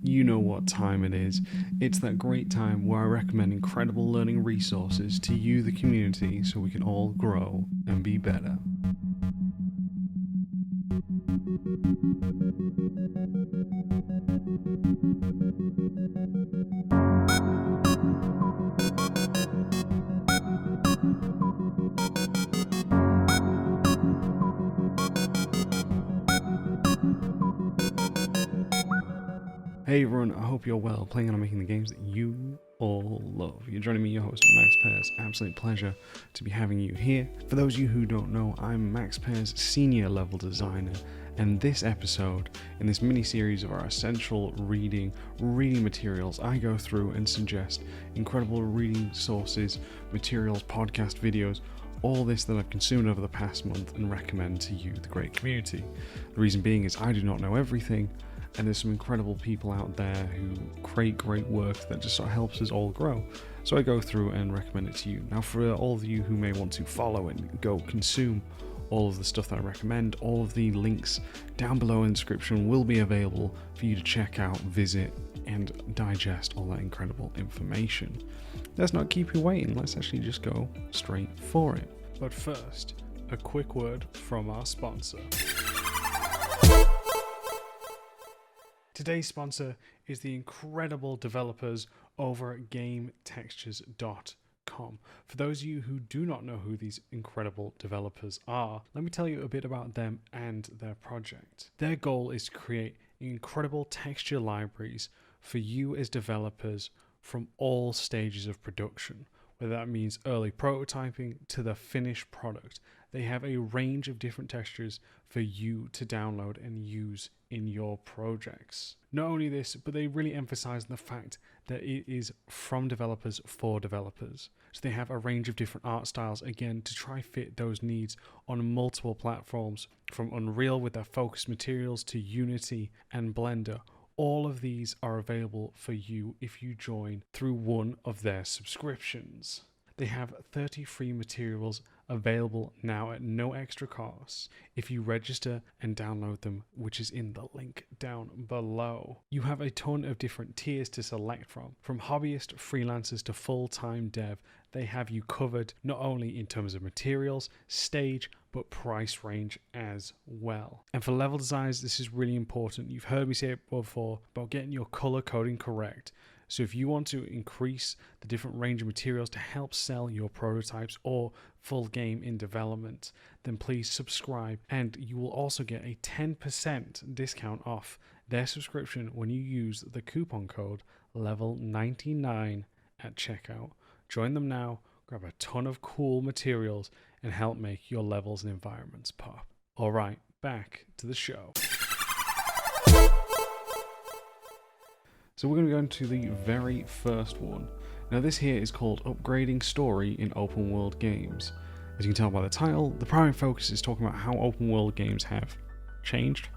You know what time it is. It's that great time where I recommend incredible learning resources to you, the community, so we can all grow and be better. Hey everyone, I hope you're well, playing and making the games that you all love. You're joining me, your host, Max Pears. Absolute pleasure to be having you here. For those of you who don't know, I'm Max Pears' senior level designer, and this episode, in this mini-series of our essential reading materials, I go through and suggest incredible reading sources, materials, podcast videos, all this that I've consumed over the past month and recommend to you, the great community. The reason being is I do not know everything, and there's some incredible people out there who create great work that just sort of helps us all grow. So I go through and recommend it to you. Now, for all of you who may want to follow and go consume all of the stuff that I recommend, all of the links down below in the description will be available for you to check out, visit, and digest all that incredible information. Let's not keep you waiting. Let's actually just go straight for it. But first, a quick word from our sponsor. Today's sponsor is the incredible developers over at GameTextures.com. For those of you who do not know who these incredible developers are, let me tell you a bit about them and their project. Their goal is to create incredible texture libraries for you as developers from all stages of production, whether that means early prototyping to the finished product. They have a range of different textures for you to download and use in your projects. Not only this, but they really emphasize the fact that it is from developers for developers. So they have a range of different art styles, again, to try fit those needs on multiple platforms, from Unreal with their focus materials to Unity and Blender. All of these are available for you if you join through one of their subscriptions. They have 30 free materials available now at no extra cost if you register and download them, which is in the link down below. You have a ton of different tiers to select from hobbyist, freelancers to full-time dev. They have you covered not only in terms of materials, stage, but price range as well. And for level designs, this is really important. You've heard me say it before about getting your color coding correct. So if you want to increase the different range of materials to help sell your prototypes or full game in development, then please subscribe, and you will also get a 10% discount off their subscription when you use the coupon code level99 at checkout. Join them now, grab a ton of cool materials, and help make your levels and environments pop. Alright, back to the show. So we're going to go into the very first one. Now this here is called Upgrading Story in Open World Games. As you can tell by the title, the primary focus is talking about how open world games have changed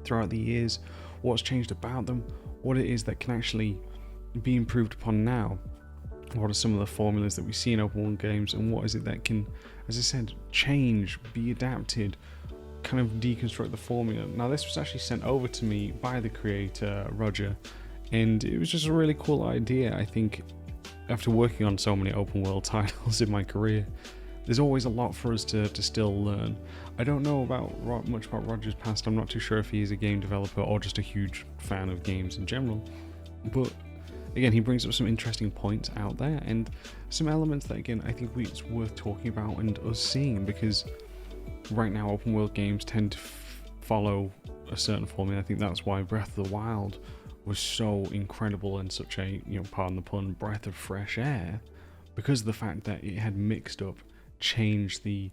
throughout the years, what's changed about them, what it is that can actually be improved upon now, what are some of the formulas that we see in open world games, and what is it that can, as I said, change, be adapted, kind of deconstruct the formula. Now this was actually sent over to me by the creator, Roger, and it was just a really cool idea. I think after working on so many open world titles in my career, there's always a lot for us to still learn. I don't know much about Roger's past. I'm not too sure if he is a game developer or just a huge fan of games in general. But again, he brings up some interesting points out there and some elements that, again, I think it's worth talking about and us seeing, because right now open world games tend to follow a certain formula. I think that's why Breath of the Wild was so incredible and such a, pardon the pun, breath of fresh air, because of the fact that it had mixed up, changed the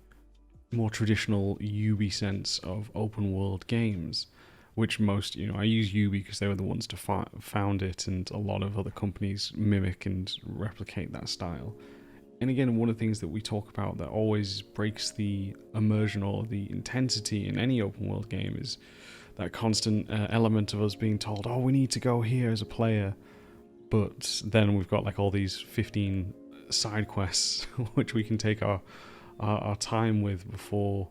more traditional Ubi sense of open world games, which most, I use Ubi because they were the ones to found it, and a lot of other companies mimic and replicate that style. And again, one of the things that we talk about that always breaks the immersion or the intensity in any open world game is that constant element of us being told, oh, we need to go here as a player, but then we've got like all these 15 side quests which we can take our time with before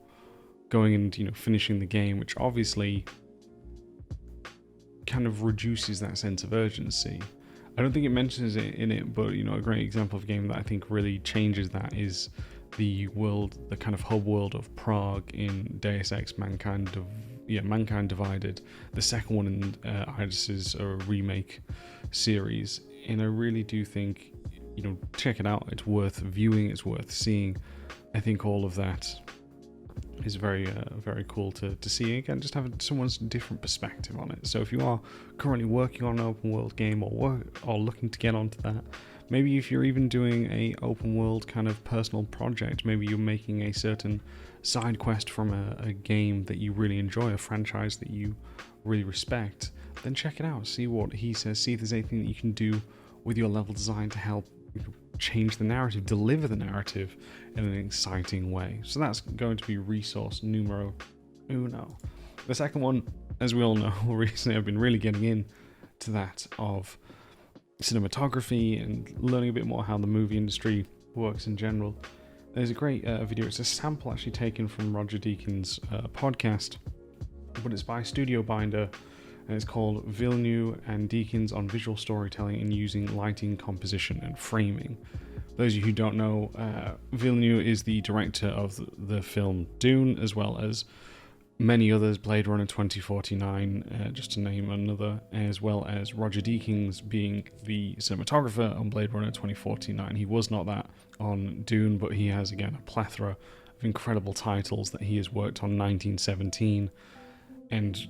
going and finishing the game, which obviously kind of reduces that sense of urgency. I don't think it mentions it in it, but a great example of a game that I think really changes that is the kind of hub world of Prague in Deus Ex Mankind Divided, the second one in Eidos's remake series. And I really do think, check it out. It's worth viewing. It's worth seeing. I think all of that is very cool to see. Again, just have someone's different perspective on it. So if you are currently working on an open world game or looking to get onto that, maybe if you're even doing a open world kind of personal project, maybe you're making a certain side quest from a game that you really enjoy, a franchise that you really respect, then check it out. See what he says. See if there's anything that you can do with your level design to help change the narrative, deliver the narrative in an exciting way. So that's going to be resource numero uno. The second one, as we all know, recently I've been really getting into that of cinematography and learning a bit more how the movie industry works in general. There's a great video. It's a sample actually taken from Roger Deakins' podcast, but it's by Studio Binder, and it's called Villeneuve and Deakins on Visual Storytelling and Using Lighting, Composition and Framing. For those of you who don't know, Villeneuve is the director of the film Dune, as well as many others, Blade Runner 2049, just to name another, as well as Roger Deakins being the cinematographer on Blade Runner 2049. He was not that on Dune, but he has, again, a plethora of incredible titles that he has worked on, 1917, and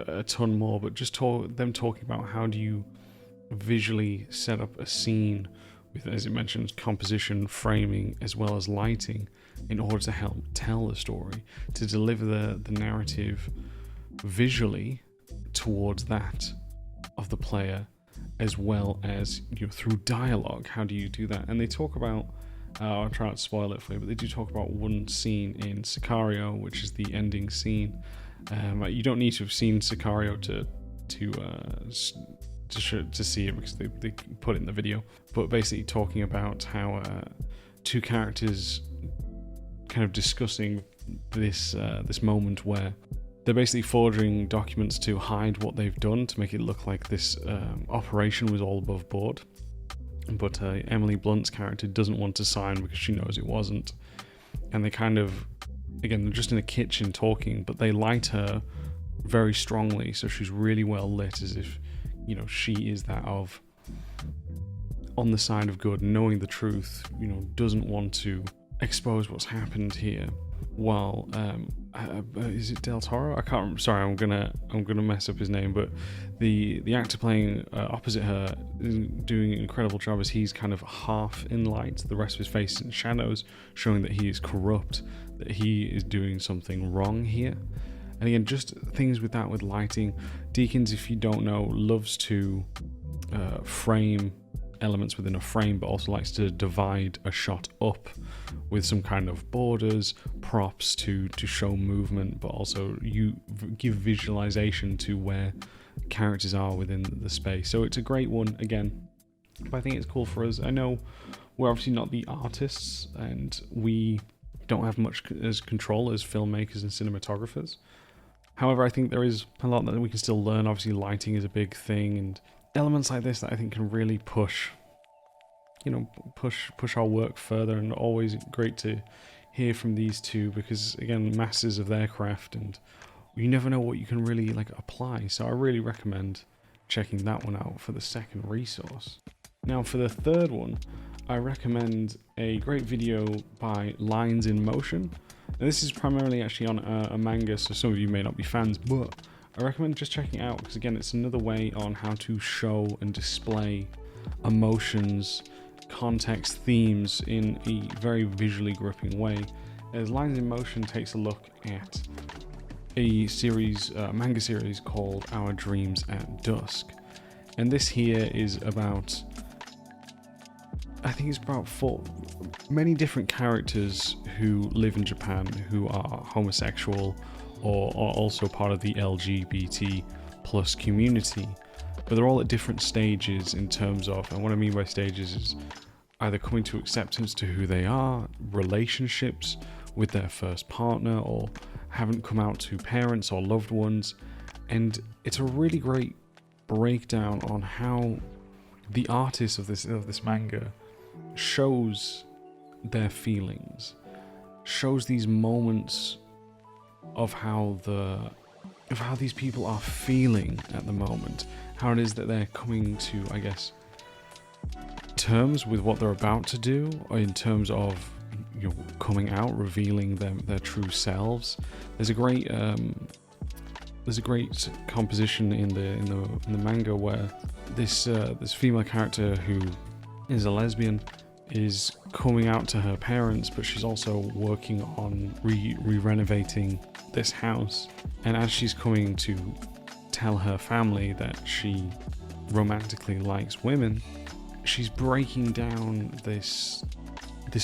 a ton more. But just them talking about how do you visually set up a scene with, as it mentions, composition, framing, as well as lighting, in order to help tell the story, to deliver the narrative visually towards that of the player, as well as through dialogue. How do you do that? And they talk about, I'll try not to spoil it for you, but they do talk about one scene in Sicario, which is the ending scene. You don't need to have seen Sicario to see it, because they put it in the video. But basically talking about how two characters kind of discussing this moment where they're basically forging documents to hide what they've done, to make it look like this operation was all above board. But Emily Blunt's character doesn't want to sign because she knows it wasn't. And they kind of, again, they're just in a kitchen talking, but they light her very strongly, so she's really well lit, as if she is that of on the side of good, knowing the truth, doesn't want to expose what's happened here. While is it Del Toro? I can't remember. Sorry, I'm gonna mess up his name, but the actor playing opposite her is doing an incredible job, as he's kind of half in light, the rest of his face in shadows, showing that he is corrupt, that he is doing something wrong here. And again, just things with that, with lighting. Deakins, if you don't know, loves to frame elements within a frame, but also likes to divide a shot up with some kind of borders, props to show movement, but also you give visualization to where characters are within the space. So it's a great one, again, but I think it's cool for us. I know we're obviously not the artists, and we don't have much as control as filmmakers and cinematographers. However, I think there is a lot that we can still learn. Obviously, lighting is a big thing, and elements like this that I think can really push our work further. And always great to hear from these two, because again, masters of their craft, and you never know what you can really apply. So I really recommend checking that one out for the second resource. Now for the third one, I recommend a great video by Lines in Motion. Now, this is primarily actually on a manga, so some of you may not be fans, but I recommend just checking it out, because again, it's another way on how to show and display emotions, context, themes in a very visually gripping way. As Lines in Motion takes a look at a manga series called Our Dreams at Dusk. And this here is about, I think it's about many different characters who live in Japan who are homosexual or are also part of the LGBT plus community. But they're all at different stages in terms of, and what I mean by stages is either coming to acceptance to who they are, relationships with their first partner, or haven't come out to parents or loved ones. And it's a really great breakdown on how the artist of this manga shows their feelings, shows these moments of how these people are feeling at the moment, how it is that they're coming to, I guess, terms with what they're about to do, or in terms of, you know, coming out, revealing their true selves. There's a great composition in the manga where this female character who is a lesbian is coming out to her parents, but she's also working on re-renovating this house. And as she's coming to tell her family that she romantically likes women, she's breaking down this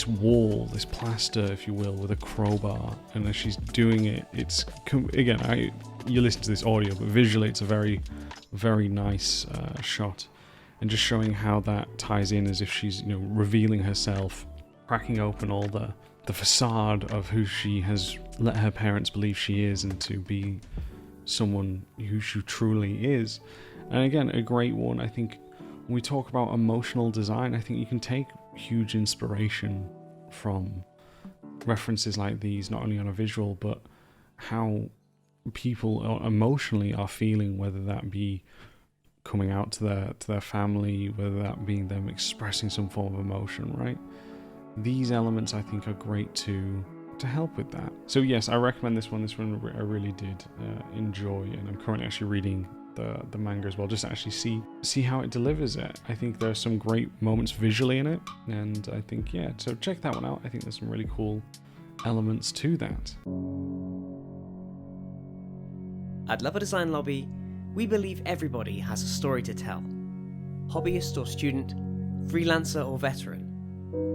wall, this plaster, if you will, with a crowbar. And as she's doing it, it's, again, you listen to this audio, but visually it's a very, very nice shot, and just showing how that ties in as if she's, you know, revealing herself, cracking open all the facade of who she has let her parents believe she is, and to be someone who she truly is. And again, a great one. I think when we talk about emotional design, I think you can take huge inspiration from references like these, not only on a visual, but how people emotionally are feeling, whether that be coming out to their family, whether that being them expressing some form of emotion, right? These elements I think are great to help with that. So yes, I recommend this one. This one I really did enjoy, and I'm currently actually reading the manga as well, just to actually see how it delivers it. I think there are some great moments visually in it, and I think, yeah, so check that one out. I think there's some really cool elements to that. At Level Design Lobby, we believe everybody has a story to tell. Hobbyist or student, freelancer or veteran,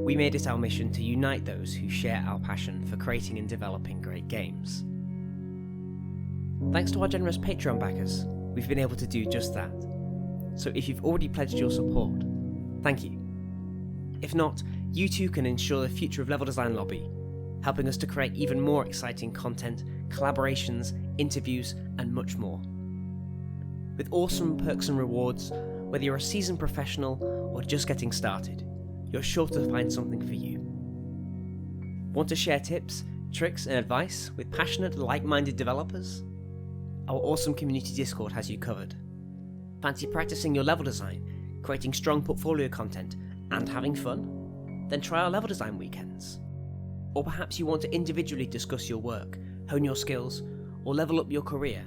we made it our mission to unite those who share our passion for creating and developing great games. Thanks to our generous Patreon backers, we've been able to do just that. So if you've already pledged your support, thank you. If not, you too can ensure the future of Level Design Lobby, helping us to create even more exciting content, collaborations, interviews, and much more. With awesome perks and rewards, whether you're a seasoned professional or just getting started, you're sure to find something for you. Want to share tips, tricks, and advice with passionate, like-minded developers? Our awesome community Discord has you covered. Fancy practicing your level design, creating strong portfolio content, and having fun? Then try our level design weekends. Or perhaps you want to individually discuss your work, hone your skills, or level up your career?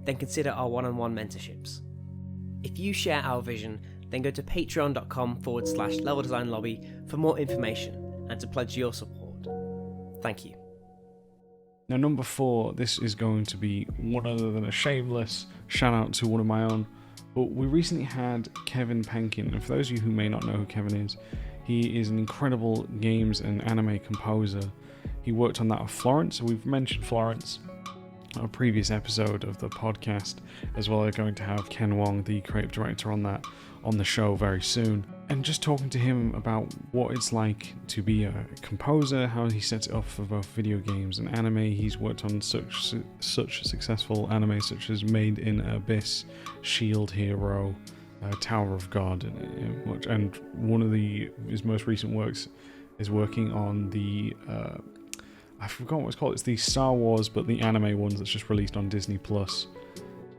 Then consider our one-on-one mentorships. If you share our vision, then go to patreon.com/Level Design Lobby for more information and to pledge your support. Thank you. Now, number 4, this is going to be one other than a shameless shout out to one of my own. But we recently had Kevin Penkin, and for those of you who may not know who Kevin is, he is an incredible games and anime composer. He worked on that of Florence, so we've mentioned Florence on a previous episode of the podcast, as well as going to have Ken Wong, the creative director on that, on the show very soon. And just talking to him about what it's like to be a composer, how he sets it up for both video games and anime. He's worked on such successful anime such as Made in Abyss, Shield Hero, Tower of God, and one of his most recent works is working on the I forgot what it's called. It's the Star Wars, but the anime ones that's just released on Disney Plus.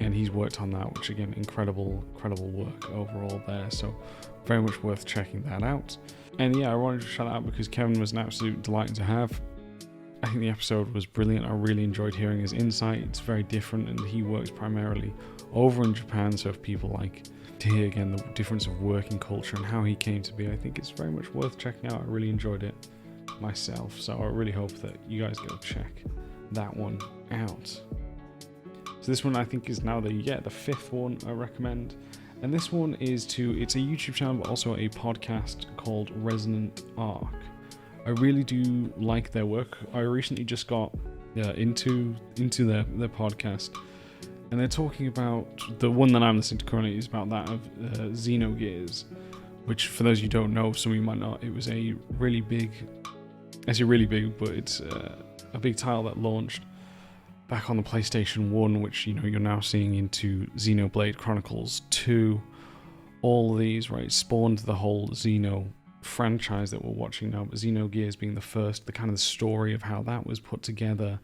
And he's worked on that, which again, incredible work overall there. So very much worth checking that out. And yeah, I wanted to shout out because Kevin was an absolute delight to have. I think the episode was brilliant. I really enjoyed hearing his insight. It's very different, and he works primarily over in Japan. So if people like to hear again the difference of working culture and how he came to be, I think it's very much worth checking out. I really enjoyed it myself, so I really hope that you guys go check that one out. So this one I think is now the 5th one I recommend, and this one is it's a YouTube channel but also a podcast called Resonant Arc. I really do like their work. I recently just got into their podcast, and they're talking about the one that I'm listening to currently is about that of Xenogears, which for those you don't know, some of you might not, it was a really big, but it's a big title that launched back on the PlayStation 1, which you're now seeing into Xenoblade Chronicles 2. All these, right, spawned the whole Xeno franchise that we're watching now, but Xenogears being the first, the kind of the story of how that was put together,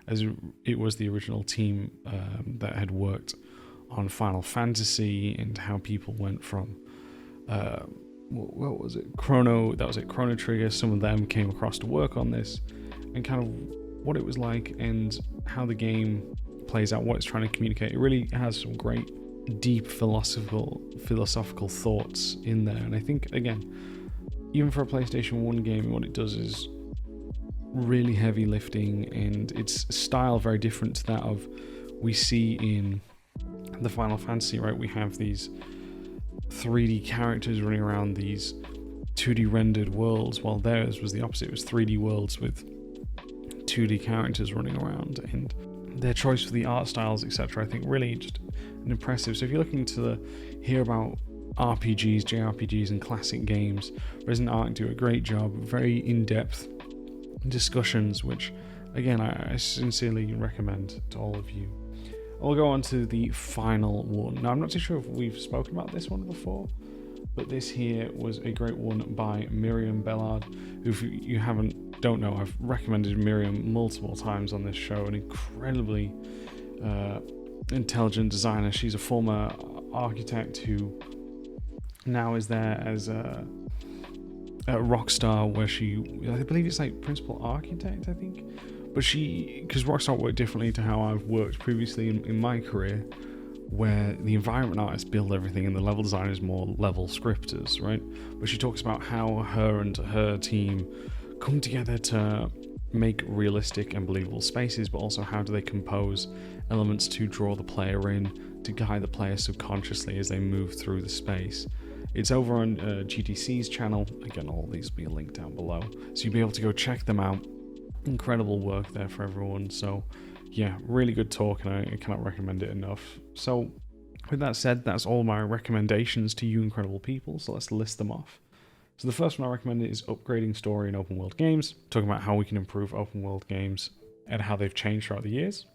as it was the original team that had worked on Final Fantasy, and how people went from what was it, Chrono Trigger, some of them came across to work on this, and kind of what it was like and how the game plays out, what it's trying to communicate. It really has some great deep philosophical thoughts in there, and I think, again, even for a PlayStation 1 game, what it does is really heavy lifting, and its style very different to that of we see in the Final Fantasy, right? We have these 3D characters running around these 2D rendered worlds, while theirs was the opposite. It was 3D worlds with 2D characters running around, and their choice for the art styles, etc., I think really just impressive. So if you're looking to hear about RPGs, JRPGs, and classic games, Resonant Arc do a great job, very in-depth discussions, which again I sincerely recommend to all of you. I'll go on to the final one. Now, I'm not too sure if we've spoken about this one before, but this here was a great one by Miriam Bellard, who, if you don't know, I've recommended Miriam multiple times on this show. An incredibly intelligent designer. She's a former architect who now is there as a Rockstar, where I believe it's like principal architect, I think. But because Rockstar worked differently to how I've worked previously in my career, where the environment artists build everything and the level designers more level scripters, right? But she talks about how her and her team come together to make realistic and believable spaces, but also how do they compose elements to draw the player in, to guide the player subconsciously as they move through the space. It's over on GDC's channel. Again, all these will be linked down below, so you'll be able to go check them out. Incredible work there for everyone. So yeah, really good talk, and I cannot recommend it enough. So with that said, that's all my recommendations to you incredible people, so let's list them off. So the first one I recommend is upgrading story in open world games, talking about how we can improve open world games and how they've changed throughout the years.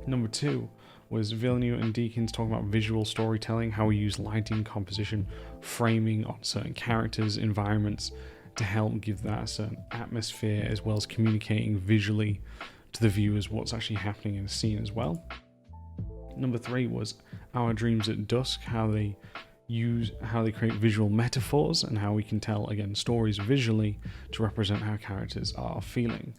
Number 2 was Villeneuve and Deakins talking about visual storytelling, how we use lighting, composition, framing on certain characters, environments, to help give that a certain atmosphere, as well as communicating visually to the viewers what's actually happening in a scene as well. Number 3 was Our Dreams at Dusk, how they create visual metaphors and how we can tell, again, stories visually to represent how characters are feeling.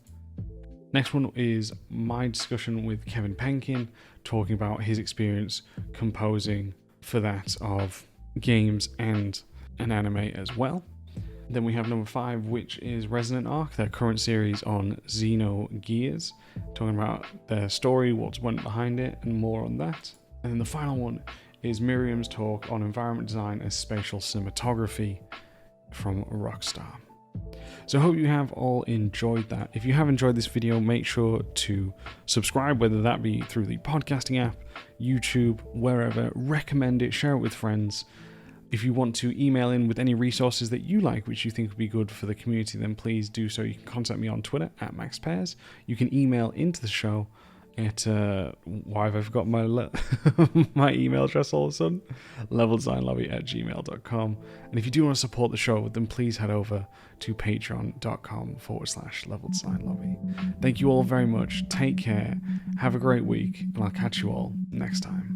Next one is my discussion with Kevin Penkin, talking about his experience composing for that of games and an anime as well. Then we have number 5, which is Resonant Arc, their current series on Xenogears, talking about their story, what's went behind it, and more on that. And then the final one is Miriam's talk on environment design as spatial cinematography from Rockstar. So I hope you have all enjoyed that. If you have enjoyed this video, make sure to subscribe, whether that be through the podcasting app, YouTube, wherever. Recommend it, share it with friends. If you want to email in with any resources that you like, which you think would be good for the community, then please do so. You can contact me on Twitter at MaxPairs. You can email into the show at, why have I forgot my my email address all of a sudden? leveldesignlobby@gmail.com. And if you do want to support the show, then please head over to patreon.com/leveldesignlobby. Thank you all very much. Take care. Have a great week, and I'll catch you all next time.